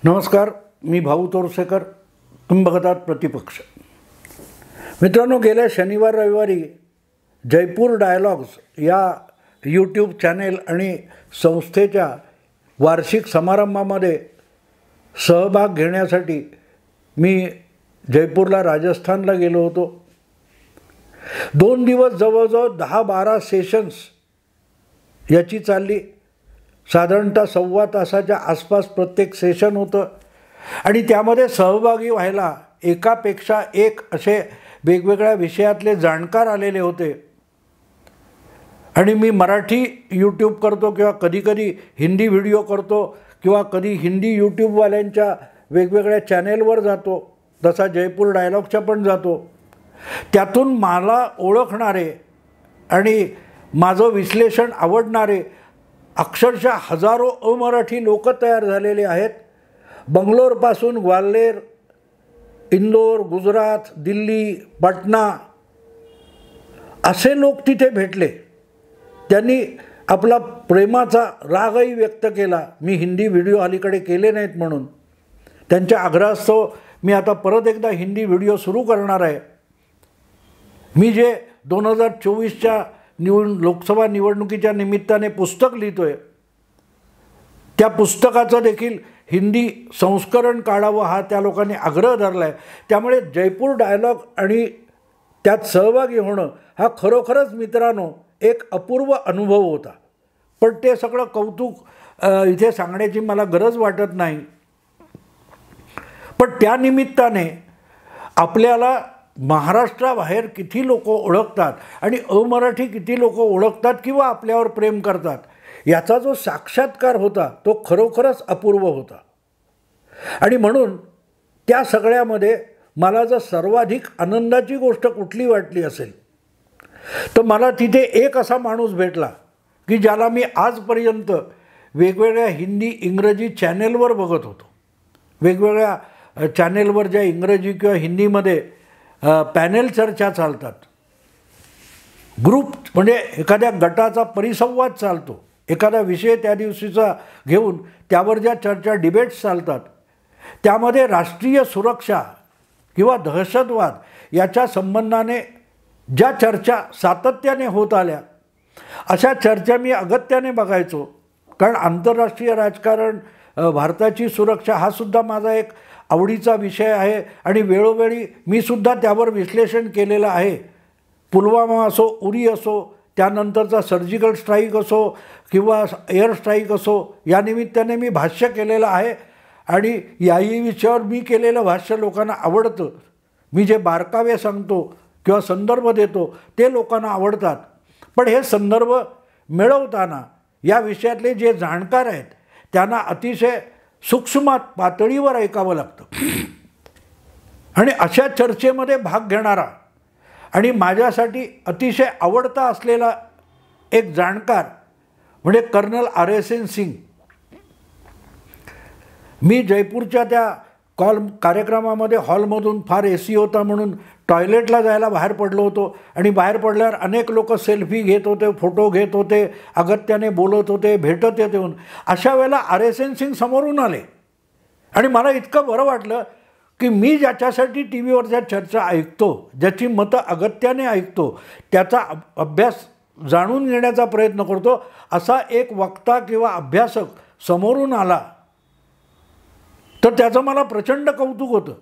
नमस्कार, मी भाऊ तोरसेकर. तुम्ही बघत आहात प्रतिपक्ष. मित्रांनो, गेल्या शनिवार रविवारी जयपूर डायलॉग्स या यूट्यूब चॅनेल आणि संस्थेच्या वार्षिक समारंभामध्ये सहभाग घेण्यासाठी मी जयपूरला राजस्थानला गेलो होतो. 2 दिवस जवळजवळ 10-12 सेशन्स याची चालली. साधारणतः 1.25 तासाच्या आसपास प्रत्येक सेशन होतं आणि त्यामध्ये सहभागी व्हायला एकापेक्षा एक असे वेगवेगळ्या विषयातले जाणकार आलेले होते. आणि मी मराठी यूट्यूब करतो किंवा कधीकधी हिंदी व्हिडिओ करतो किंवा कधी हिंदी यूट्यूबवाल्यांच्या वेगवेगळ्या चॅनेलवर जातो, तसा जयपूर डायलॉगच्या पण जातो. त्यातून मला ओळखणारे आणि माझं विश्लेषण आवडणारे अक्षरशः हजारो अमराठी लोक तयार झालेले आहेत. बंगलोरपासून ग्वाल्हेर, इंदोर, गुजरात, दिल्ली, पटना असे लोक तिथे भेटले. त्यांनी आपला प्रेमाचा रागही व्यक्त केला. मी हिंदी व्हिडिओ अलीकडे केले नाहीत म्हणून. त्यांच्या आग्रहास्तव मी आता परत एकदा हिंदी व्हिडिओ सुरू करणार आहे. मी जे 2024च्या लोकसभा निवडणुकीच्या निमित्ताने पुस्तक लिहितो आहे, त्या पुस्तकाचं देखील हिंदी संस्करण काढावं हा त्या लोकांनी आग्रह धरला आहे. त्यामुळे जयपूर डायलॉग आणि त्यात सहभागी होणं हा खरोखरच मित्रांनो एक अपूर्व अनुभव होता. पण ते सगळं कौतुक इथे सांगण्याची मला गरज वाटत नाही. पण त्या निमित्ताने आपल्याला महाराष्ट्राबाहेर किती लोक ओळखतात आणि अमराठी किती लोक ओळखतात किंवा आपल्यावर प्रेम करतात, याचा जो साक्षात्कार होता तो खरोखरच अपूर्व होता. आणि म्हणून त्या सगळ्यामध्ये मला जर सर्वाधिक आनंदाची गोष्ट कुठली वाटली असेल तर मला तिथे एक असा माणूस भेटला की ज्याला मी आजपर्यंत वेगवेगळ्या हिंदी इंग्रजी चॅनेलवर बघत होतो. वेगवेगळ्या चॅनेलवर ज्या इंग्रजी किंवा हिंदीमध्ये पॅनेल चर्चा चालतात, ग्रुप म्हणजे एखाद्या गटाचा परिसंवाद चालतो, एखादा विषय त्या दिवशीचा घेऊन त्यावर ज्या चर्चा डिबेट्स चालतात, त्यामध्ये राष्ट्रीय सुरक्षा किंवा दहशतवाद याच्या संबंधाने ज्या चर्चा सातत्याने होत आल्या, अशा चर्चा मी अगत्याने बघायचो. कारण आंतरराष्ट्रीय राजकारण, भारताची सुरक्षा हा सुद्धा माझा एक आवडीचा विषय आहे आणि वेळोवेळी मी सुद्धा त्यावर विश्लेषण केलेलं आहे. पुलवामा असो, उरी असो, त्यानंतरचा सर्जिकल स्ट्राईक असो किंवा एअर स्ट्राईक असो, या निमित्ताने मी भाष्य केलेलं आहे. आणि याही विषयावर मी केलेलं भाष्य लोकांना आवडतं. मी जे बारकावे सांगतो किंवा संदर्भ देतो ते लोकांना आवडतात. पण हे संदर्भ मिळवताना या विषयातले जे जाणकार आहेत त्यांना अतिशय सूक्ष्म पातळीवर ऐकावं लागतं. आणि अशा चर्चेमध्ये भाग घेणारा आणि माझ्यासाठी अतिशय आवडता असलेला एक जाणकार म्हणजे कर्नल RSN सिंग. मी जयपूरच्या त्या कार्यक्रमामध्ये हॉलमधून फार AC होता म्हणून टॉयलेटला जायला बाहेर पडलो होतो. आणि बाहेर पडल्यावर अनेक लोक सेल्फी घेत होते, फोटो घेत होते, अगत्याने बोलत होते, भेटत येत येऊन. अशा वेळेला RSN सिंग समोरून आले आणि मला इतकं बरं वाटलं की मी ज्याच्यासाठी टी व्हीवरच्या चर्चा ऐकतो, ज्याची मतं अगत्याने ऐकतो, त्याचा अभ्यास जाणून घेण्याचा प्रयत्न करतो, असा एक वक्ता किंवा अभ्यासक समोरून आला तर त्याचं मला प्रचंड कौतुक होतं.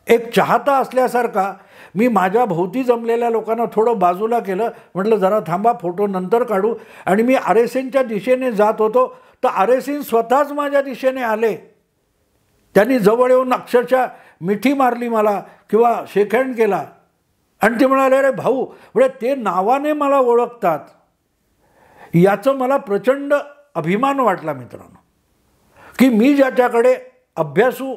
एक चाहता असल्यासारखा मी माझ्या भोवती जमलेल्या लोकांना थोडं बाजूला केलं. म्हटलं जरा थांबा, फोटो नंतर काढू. आणि मी RSNच्या दिशेने जात होतो तर RSN स्वतःच माझ्या दिशेने आले. त्यांनी जवळ येऊन अक्षरशः मिठी मारली मला किंवा शेकहँड केला. आणि ते म्हणाले, अरे भाऊ, म्हणजे ते नावाने मला ओळखतात, याचं मला प्रचंड अभिमान वाटला मित्रांनो. की मी ज्याच्याकडे अभ्यासू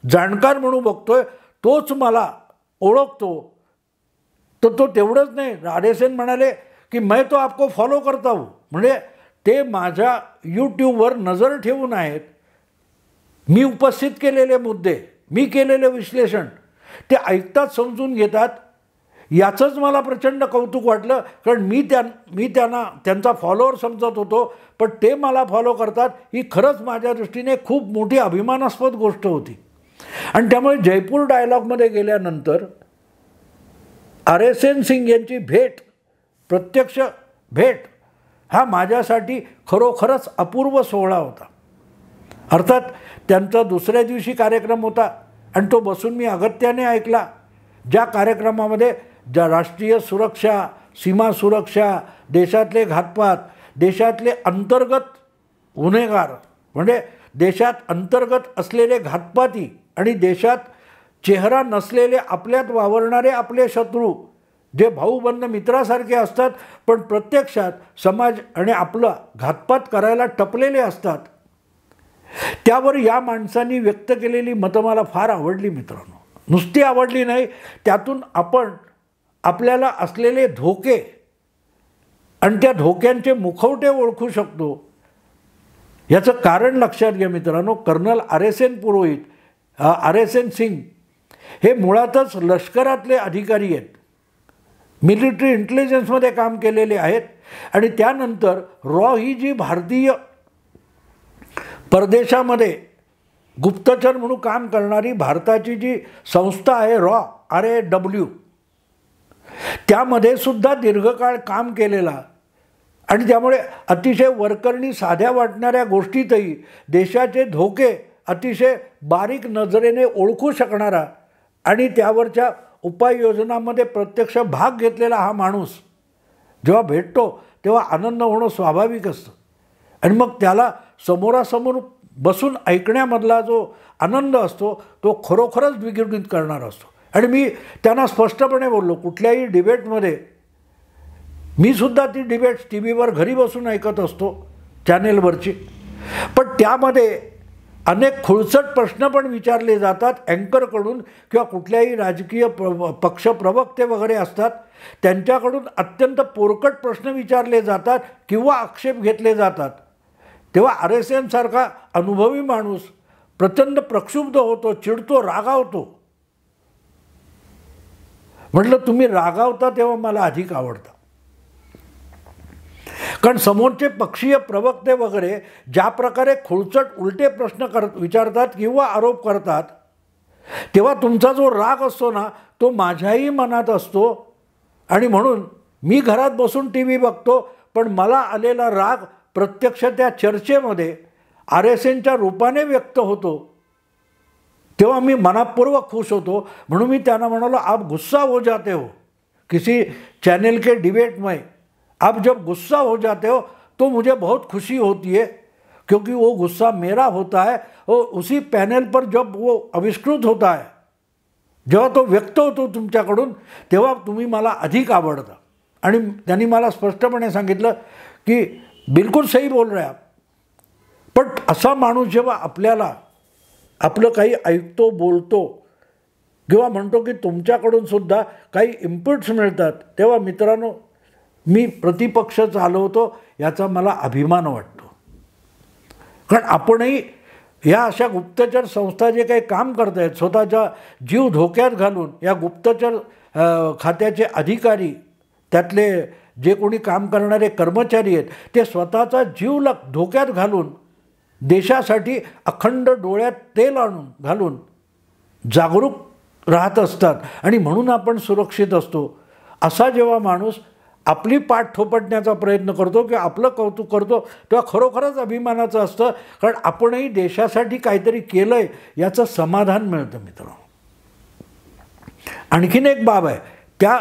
जाणकार म्हणून बघतोय तोच मला ओळखतो. तर तो तेवढंच नाही, RSN म्हणाले की मैं तो आपको फॉलो करता हूँ. म्हणजे ते माझ्या यूट्यूबवर नजर ठेवून आहेत. मी उपस्थित केलेले मुद्दे, मी केलेले विश्लेषण ते ऐकतात, समजून घेतात. याचंच मला प्रचंड कौतुक वाटलं, कारण मी त्यांना त्यांचा फॉलोअर समजत होतो, पण ते मला फॉलो करतात ही खरंच माझ्या दृष्टीने खूप मोठी अभिमानास्पद गोष्ट होती. आणि त्यामुळे जयपूर डायलॉगमध्ये गेल्यानंतर RSN सिंग यांची प्रत्यक्ष भेट हा माझ्यासाठी खरोखरच अपूर्व सोहळा होता. अर्थात त्यांचा दुसऱ्या दिवशी कार्यक्रम होता आणि तो बसून मी अगत्याने ऐकला, ज्या कार्यक्रमामध्ये ज्या राष्ट्रीय सुरक्षा, सीमा सुरक्षा, देशातले घातपात, देशातले अंतर्गत गुन्हेगार म्हणजे देशात अंतर्गत असलेले घातपाती आणि देशात चेहरा नसलेले आपल्यात वावरणारे आपले शत्रू, जे भाऊबंद मित्रासारखे असतात पण प्रत्यक्षात समाज आणि आपला घातपात करायला टपलेले असतात, त्यावर या माणसांनी व्यक्त केलेली मतं मला फार आवडली मित्रांनो. नुसती आवडली नाही, त्यातून आपण आपल्याला असलेले धोके आणि त्या धोक्यांचे मुखवटे ओळखू शकतो. याचं कारण लक्षात घ्या मित्रांनो. कर्नल RSN सिंग हे मुळातच लष्करातले अधिकारी आहेत, मिलिटरी इंटेलिजन्समध्ये काम केलेले आहेत आणि त्यानंतर ही जी भारतीय परदेशामध्ये गुप्तचर म्हणून काम करणारी भारताची जी संस्था आहे RAW, त्यामध्ये सुद्धा दीर्घकाळ काम केलेला आणि त्यामुळे अतिशय वरकरणी साध्या वाटणाऱ्या गोष्टीतही देशाचे धोके अतिशय बारीक नजरेने ओळखू शकणारा आणि त्यावरच्या उपाययोजनांमध्ये प्रत्यक्ष भाग घेतलेला हा माणूस जेव्हा भेटतो तेव्हा आनंद होणं स्वाभाविक असतं. आणि मग त्याला समोरासमोर बसून ऐकण्यामधला जो आनंद असतो तो खरोखरच द्विगुणित करणारा असतो. आणि मी त्यांना स्पष्टपणे बोललो, कुठल्याही डिबेटमध्ये मी सुद्धा ती डिबेट्स टी व्हीवर घरी बसून ऐकत असतो चॅनेलवरची, पण त्यामध्ये अनेक खुळचट प्रश्न पण विचारले जातात अँकरकडून किंवा कुठल्याही राजकीय पक्ष प्रवक्ते वगैरे असतात त्यांच्याकडून अत्यंत पोरकट प्रश्न विचारले जातात किंवा आक्षेप घेतले जातात. तेव्हा RSN सारखा अनुभवी माणूस प्रचंड प्रक्षुब्ध होतो, चिडतो, रागावतो. म्हटलं तुम्ही रागावता तेव्हा मला अधिक आवडतं, कारण समोरचे पक्षीय प्रवक्ते वगैरे ज्या प्रकारे खुळचट उलटे प्रश्न विचारतात किंवा आरोप करतात, तेव्हा तुमचा जो राग असतो ना तो माझ्याही मनात असतो. आणि म्हणून मी घरात बसून TV बघतो, पण मला आलेला राग प्रत्यक्ष त्या चर्चेमध्ये RSNच्या रूपाने व्यक्त होतो, तेव्हा मी मनापूर्वक खुश होतो. म्हणून मी त्यांना म्हणालो, आप गुस्सा हो जाते हो किसी चैनल के डिबेट में, आप जब गुस्सा हो जाते हो तो मुझे बहुत खुशी होती है, क्योंकि वो गुस्सा मेरा होता है और उसी पैनल पर जब वो आविष्कृत होता है, जेव्हा तो व्यक्त होतो तुमच्याकडून, तेव्हा तुम्ही मला अधिक आवडता. आणि त्यांनी मला स्पष्टपणे सांगितलं की बिलकुल सही बोल रहे आप. पण असा माणूस जेव्हा आपल्याला आपलं काही ऐकतो, बोलतो किंवा म्हणतो की तुमच्याकडून सुद्धा काही इनपुट्स मिळतात, तेव्हा मित्रांनो मी प्रतिपक्ष चालवतो याचा मला अभिमान वाटतो. कारण आपणही या अशा गुप्तचर संस्था जे काही काम करत आहेत, स्वतःचा जीव धोक्यात घालून या गुप्तचर खात्याचे अधिकारी, त्यातले जे कोणी काम करणारे कर्मचारी आहेत, ते स्वतःचा जीव धोक्यात घालून देशासाठी अखंड डोळ्यात तेल घालून जागरूक राहत असतात आणि म्हणून आपण सुरक्षित असतो. असा जेव्हा माणूस आपली पाठ थोपटण्याचा प्रयत्न करतो किंवा आपलं कौतुक करतो, तेव्हा खरोखरच अभिमानाचं असतं, कारण आपणही देशासाठी काहीतरी केलं आहे याचं समाधान मिळतं मित्रांनो. आणखीन एक बाब आहे, त्या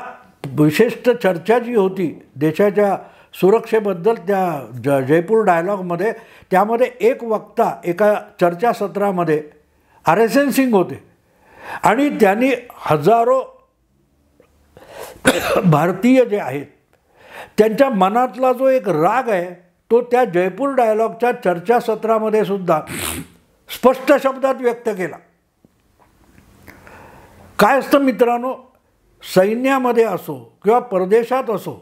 विशिष्ट चर्चा जी होती देशाच्या सुरक्षेबद्दल त्या जयपूर डायलॉगमध्ये, त्यामध्ये एक वक्ता एका चर्चासत्रामध्ये RSN सिंग होते आणि त्यांनी हजारो भारतीय जे आहेत त्यांच्या मनातला जो एक राग आहे तो त्या जयपूर डायलॉगच्या चर्चासत्रामध्ये सुद्धा स्पष्ट शब्दात व्यक्त केला. काय असतं मित्रांनो, सैन्यामध्ये असो किंवा परदेशात असो,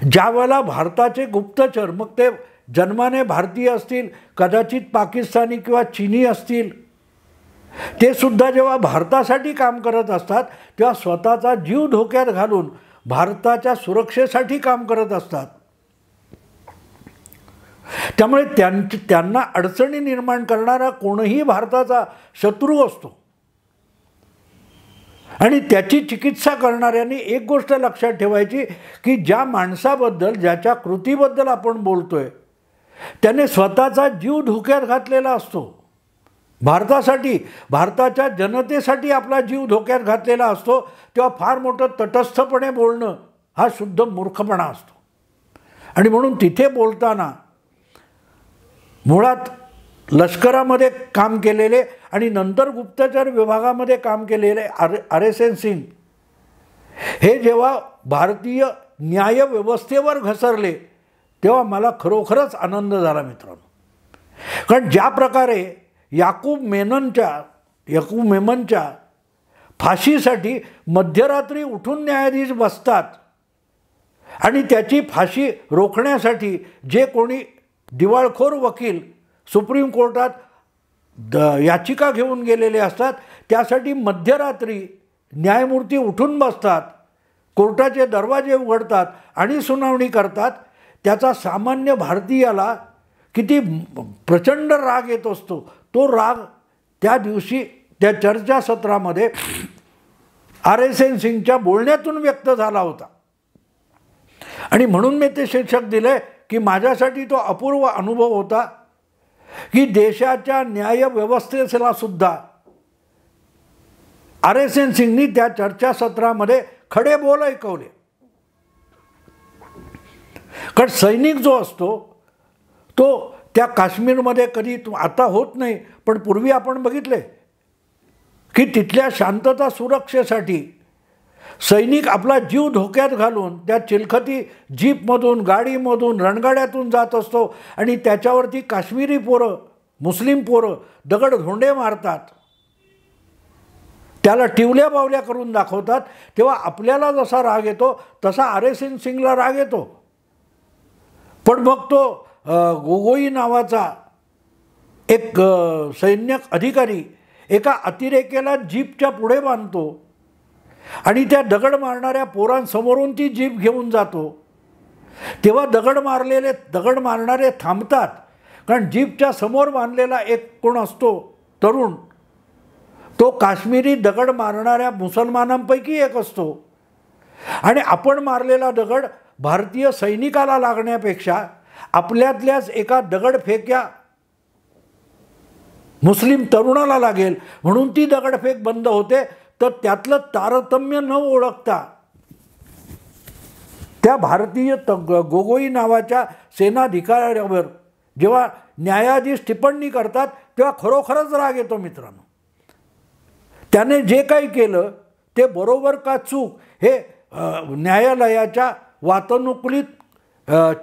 ज्या वेळेला भारताचे गुप्तचर, मग ते जन्माने भारतीय असतील, कदाचित पाकिस्तानी किंवा चीनी असतील, ते सुद्धा जेव्हा भारतासाठी काम करत असतात तेव्हा स्वतःचा जीव धोक्यात घालून भारताच्या सुरक्षेसाठी काम करत असतात. त्यामुळे त्यांना अडचणी निर्माण करणारा कोणीही भारताचा शत्रू असतो. आणि त्याची चिकित्सा करणाऱ्यांनी एक गोष्ट लक्षात ठेवायची की ज्या माणसाबद्दल, ज्याच्या कृतीबद्दल आपण बोलतोय त्याने स्वतःचा जीव धोक्यात घातलेला असतो. भारतासाठी, भारताच्या जनतेसाठी आपला जीव धोक्यात घातलेला असतो. तेव्हा फार मोठं तटस्थपणे बोलणं हा शुद्ध मूर्खपणा असतो. आणि म्हणून तिथे बोलताना मुळात लष्करामध्ये काम केलेले आणि नंतर गुप्तचर विभागामध्ये काम केलेले RSN सिंग हे जेव्हा भारतीय न्यायव्यवस्थेवर घसरले तेव्हा मला खरोखरच आनंद झाला मित्रांनो. कारण ज्या प्रकारे याकूब मेमनच्या फाशीसाठी मध्यरात्री उठून न्यायाधीश बसतात आणि त्याची फाशी रोखण्यासाठी जे कोणी दिवाळखोर वकील सुप्रीम कोर्टात याचिका घेऊन गेलेले असतात त्यासाठी मध्यरात्री न्यायमूर्ती उठून बसतात, कोर्टाचे दरवाजे उघडतात आणि सुनावणी करतात. त्याचा सामान्य भारतीयाला किती प्रचंड राग येत असतो. तो राग त्या दिवशी त्या चर्चासत्रामध्ये RSN सिंगच्या बोलण्यातून व्यक्त झाला होता. आणि म्हणून मी ते शीर्षक दिले की माझ्यासाठी तो अपूर्व अनुभव होता की देशाच्या न्यायव्यवस्थेला सुद्धा RSN सिंगनी त्या चर्चासत्रामध्ये खडे बोल ऐकवले. कारण सैनिक जो असतो तो त्या काश्मीरमध्ये कधी आता होत नाही पण पूर्वी आपण बघितले की तिथल्या शांतता सुरक्षेसाठी सैनिक आपला जीव धोक्यात घालून त्या चिलखती जीपमधून, गाडीमधून, रणगाड्यातून जात असतो आणि त्याच्यावरती काश्मीरी पोरं, मुस्लिम पोरं दगडधोंडे मारतात, त्याला टिवल्या बावल्या करून दाखवतात. तेव्हा आपल्याला जसा राग येतो तसा RSN सिंगला राग येतो. पण मग तो गोगोई नावाचा एक सैन्य अधिकारी एका अतिरेक्याला जीपच्या पुढे बांधतो आणि त्या दगड मारणाऱ्या पोरांसमोरून ती जीप घेऊन जातो. तेव्हा दगड मारणारे थांबतात. कारण जीपच्या समोर बांधलेला एक कोण असतो तरुण, तो काश्मीरी दगड मारणाऱ्या मुसलमानांपैकी एक असतो. आणि आपण मारलेला दगड भारतीय सैनिकाला लागण्यापेक्षा आपल्यातल्याच एका दगडफेक्या मुस्लिम तरुणाला लागेल म्हणून ती दगडफेक बंद होते. तर त्यातलं तारतम्य न ओळखता त्या भारतीय गोगोई नावाच्या सेनाधिकाऱ्यावर जेव्हा न्यायाधीश टिप्पणी करतात तेव्हा खरोखरच राग येतो मित्रांनो. त्याने जे काही केलं ते बरोबर का चूक हे न्यायालयाच्या वातानुकूलित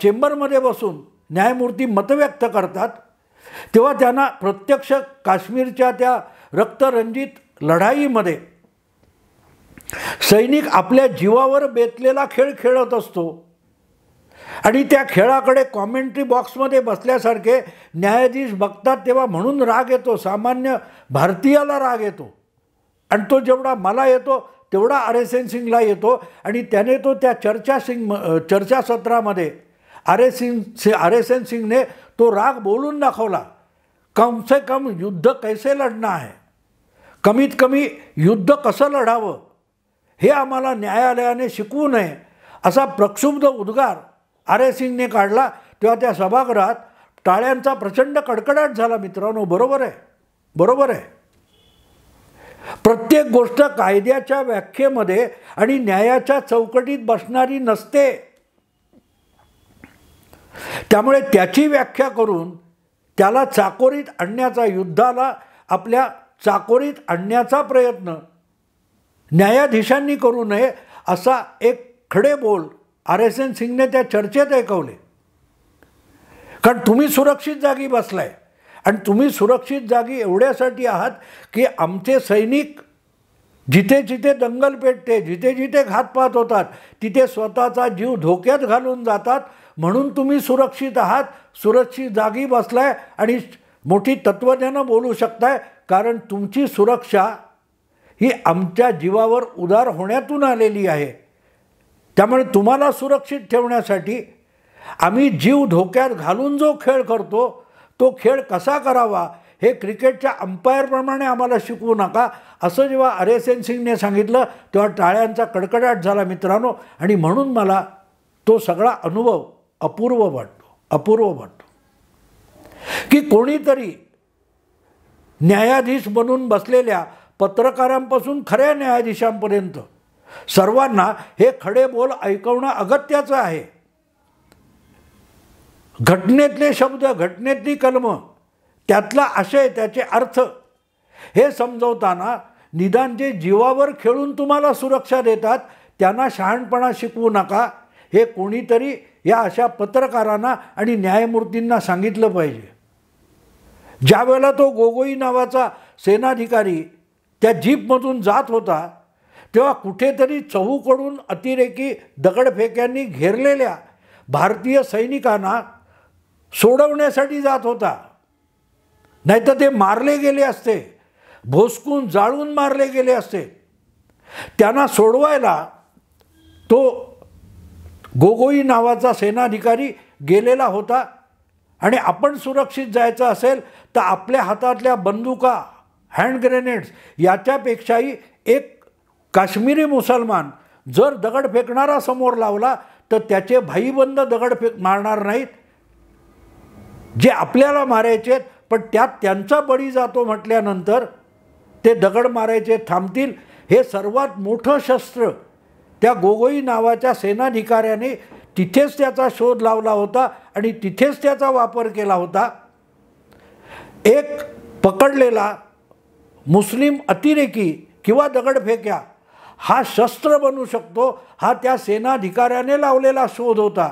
चेंबरमध्ये बसून न्यायमूर्ती मत व्यक्त करतात. तेव्हा त्यांना प्रत्यक्ष काश्मीरच्या त्या रक्तरंजित लढाईमध्ये सैनिक आपल्या जीवावर बेतलेला खेळ खेळत असतो आणि त्या खेळाकडे कॉमेंट्री बॉक्समध्ये बसल्यासारखे न्यायाधीश बघतात. तेव्हा म्हणून राग येतो, सामान्य भारतीयाला राग येतो. आणि तो जेवढा मला येतो तेवढा RSN सिंगला येतो. आणि त्याने तो त्या चर्चासत्रामध्ये RSN सिंगने तो राग बोलून दाखवला. कम से कम युद्ध कैसे लढना है, कमीत कमी युद्ध कसं लढावं हे आम्हाला न्यायालयाने शिकवू नये असा प्रक्षुब्ध उद्गार RSNने काढला. तेव्हा त्या सभागृहात टाळ्यांचा प्रचंड कडकडाट झाला मित्रांनो. बरोबर आहे, बरोबर आहे. प्रत्येक गोष्ट कायद्याच्या व्याख्येमध्ये आणि न्यायाच्या चौकटीत बसणारी नसते. त्यामुळे त्याची व्याख्या करून त्याला चाकोरीत आणण्याचा, युद्धाला आपल्या चाकोरीत आणण्याचा प्रयत्न न्यायाधीशांनी करू नये असा एक खडे बोल RSN सिंगने त्या चर्चेत ऐकवले. कारण तुम्ही सुरक्षित जागी बसलाय आणि तुम्ही सुरक्षित जागी एवढ्यासाठी आहात की आमचे सैनिक जिथे जिथे दंगल पेटते, जिथे जिथे घातपात होतात तिथे स्वतःचा जीव धोक्यात घालून जातात. म्हणून तुम्ही सुरक्षित आहात, सुरक्षित जागी बसलाय आणि मोठी तत्त्वज्ञानं बोलू शकताय. कारण तुमची सुरक्षा ही आमच्या जीवावर उदार होण्यातून आलेली आहे. त्यामुळे तुम्हाला सुरक्षित ठेवण्यासाठी आम्ही जीव धोक्यात घालून जो खेळ करतो तो खेळ कसा करावा हे क्रिकेटच्या अंपायरप्रमाणे आम्हाला शिकवू नका, असं जेव्हा RSN सिंगने सांगितलं तेव्हा टाळ्यांचा कडकडाट झाला मित्रांनो. आणि म्हणून मला तो सगळा अनुभव अपूर्व वाटतो की कोणीतरी न्यायाधीश बनून बसलेल्या पत्रकारांपासून खऱ्या न्यायाधीशांपर्यंत सर्वांना हे खडे बोल ऐकवणं अगत्याचं आहे. घटनेतले शब्द, घटनेतली कलमं, त्यातला आशय, त्याचे अर्थ हे समजवताना निदान जे जीवावर खेळून तुम्हाला सुरक्षा देतात त्यांना शहाणपणा शिकवू नका, हे कोणीतरी या अशा पत्रकारांना आणि न्यायमूर्तींना सांगितलं पाहिजे. ज्यावेळेला तो गोगोई नावाचा सेनाधिकारी त्या जीपमधून जात होता तेव्हा कुठेतरी चहूकडून अतिरेकी दगडफेक्यांनी घेरलेल्या भारतीय सैनिकांना सोडवण्यासाठी जात होता. नाहीतर ते मारले गेले असते, भोसकून जाळून मारले गेले असते. त्यांना सोडवायला तो गोगोई नावाचा सेनाधिकारी गेलेला होता. आणि आपण सुरक्षित जायचं असेल तर आपल्या हातातल्या बंदुका, हँड ग्रेनेड्स याच्यापेक्षाही एक काश्मीरी मुसलमान जर दगड फेकणारा समोर लावला तर त्याचे भाईबंद दगड मारणार नाहीत, जे आपल्याला मारायचे पण त्यात त्यांचा बळी जातो म्हटल्यानंतर ते दगड मारायचे थांबतील. हे सर्वात मोठं शस्त्र त्या गोगोई नावाच्या सेनाधिकाऱ्याने तिथेच त्याचा शोध लावला होता आणि तिथेच त्याचा वापर केला होता. एक पकडलेला मुस्लिम अतिरेकी किंवा दगडफेक्या हा शस्त्र बनू शकतो, हा त्या सेनाधिकाऱ्याने लावलेला शोध होता.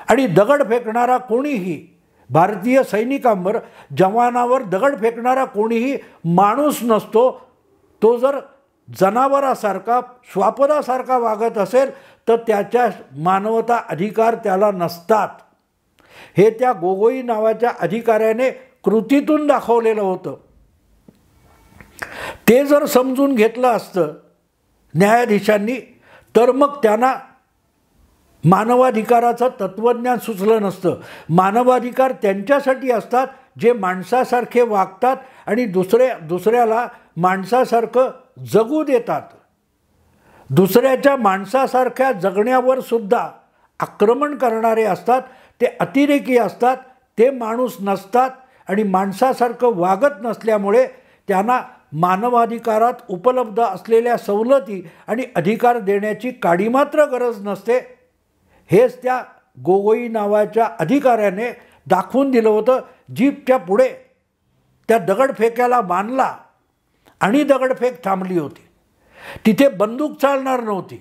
आणि दगड फेकणारा कोणीही, भारतीय सैनिकांवर, जवानावर दगड फेकणारा कोणीही माणूस नसतो. तो जर जनावरासारखा, श्वापदासारखा वागत असेल तर त्याच्या मानवता अधिकार त्याला नसतात. हे त्या गोगोई नावाच्या अधिकाऱ्याने कृतीतून दाखवलेलं होतं. ते जर समजून घेतलं असतं न्यायाधीशांनी तर मग त्यांना मानवाधिकाराचं तत्त्वज्ञान सुचलं नसतं. मानवाधिकार त्यांच्यासाठी असतात जे माणसासारखे वागतात आणि दुसऱ्याला माणसासारखं जगू देतात. दुसऱ्याच्या माणसासारख्या जगण्यावर सुद्धा आक्रमण करणारे असतात, ते अतिरेकी असतात, ते माणूस नसतात आणि माणसासारखं वागत नसल्यामुळे त्यांना मानवाधिकारात उपलब्ध असलेल्या सवलती आणि अधिकार देण्याची काडीमात्र गरज नसते. हेच त्या गोगोई नावाच्या अधिकाऱ्याने दाखवून दिलं होतं. जीपच्या पुढे त्या दगडफेक्याला बांधला आणि दगडफेक थांबली होती. तिथे बंदूक चालणार नव्हती.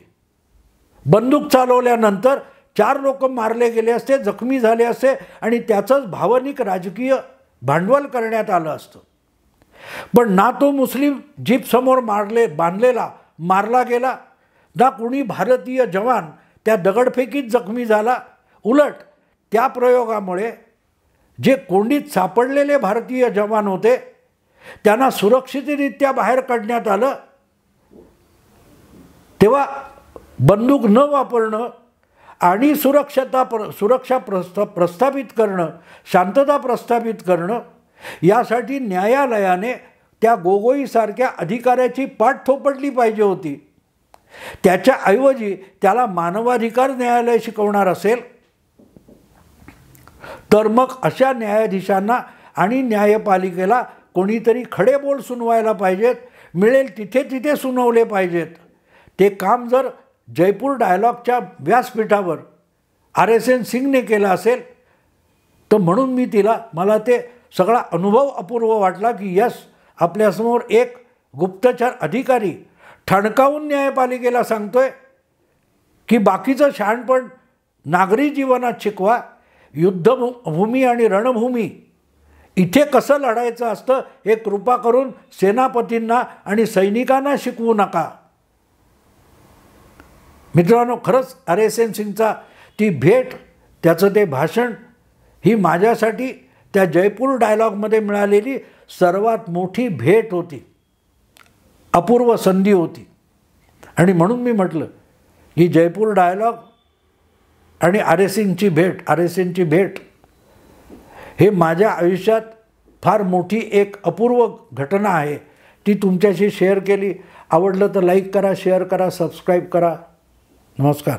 बंदूक चालवल्यानंतर 4 लोक मारले गेले असते, जखमी झाले असते आणि त्याचंच भावनिक राजकीय भांडवल करण्यात आलं असतं. पण ना तो मुस्लिम जीपसमोर बांधलेला मारला गेला, ना कोणी भारतीय जवान त्या दगडफेकीत जखमी झाला. उलट त्या प्रयोगामुळे जे कोंडीत सापडलेले भारतीय जवान होते त्यांना सुरक्षितरित्या बाहेर काढण्यात आलं. तेव्हा बंदूक न वापरणं आणि सुरक्षा प्रस्थापित करणं, शांतता प्रस्थापित करणं, यासाठी न्यायालयाने त्या गोगोईसारख्या अधिकाऱ्याची पाठ थोपटली पाहिजे होती. त्याच्याऐवजी त्याला मानवाधिकार न्यायालय शिकवणार असेल तर मग अशा न्यायाधीशांना आणि न्यायपालिकेला कोणीतरी खडे बोल सुनवायला पाहिजेत. मिळेल तिथे सुनावले पाहिजेत. ते काम जर जयपूर डायलॉगच्या व्यासपीठावर RSN सिंगने केलं असेल तर म्हणून मला ते सगळा अनुभव अपूर्व वाटला की यस, आपल्यासमोर एक गुप्तचर अधिकारी ठणकावून न्यायपालिकेला सांगतोय की बाकीचं शहाणपण नागरी जीवनात शिकवा. युद्धभूमी आणि रणभूमी इथे कसं लढायचं असतं हे कृपा करून सेनापतींना आणि सैनिकांना शिकवू नका. मित्रांनो, खरंच RSN सिंगचा ती भेट, त्याचं ते भाषण ही माझ्यासाठी त्या जयपूर डायलॉगमध्ये मिळालेली सर्वात मोठी भेट होती, अपूर्व संधी होती. आणि म्हणून मी म्हटलं की जयपूर डायलॉग आणि आरएसएनची भेट हे माझ्या आयुष्यात फार मोठी एक अपूर्व घटना आहे. ती तुमच्याशी शेअर केली. आवडलं तर लाईक करा, शेअर करा, सबस्क्राईब करा. नमस्कार.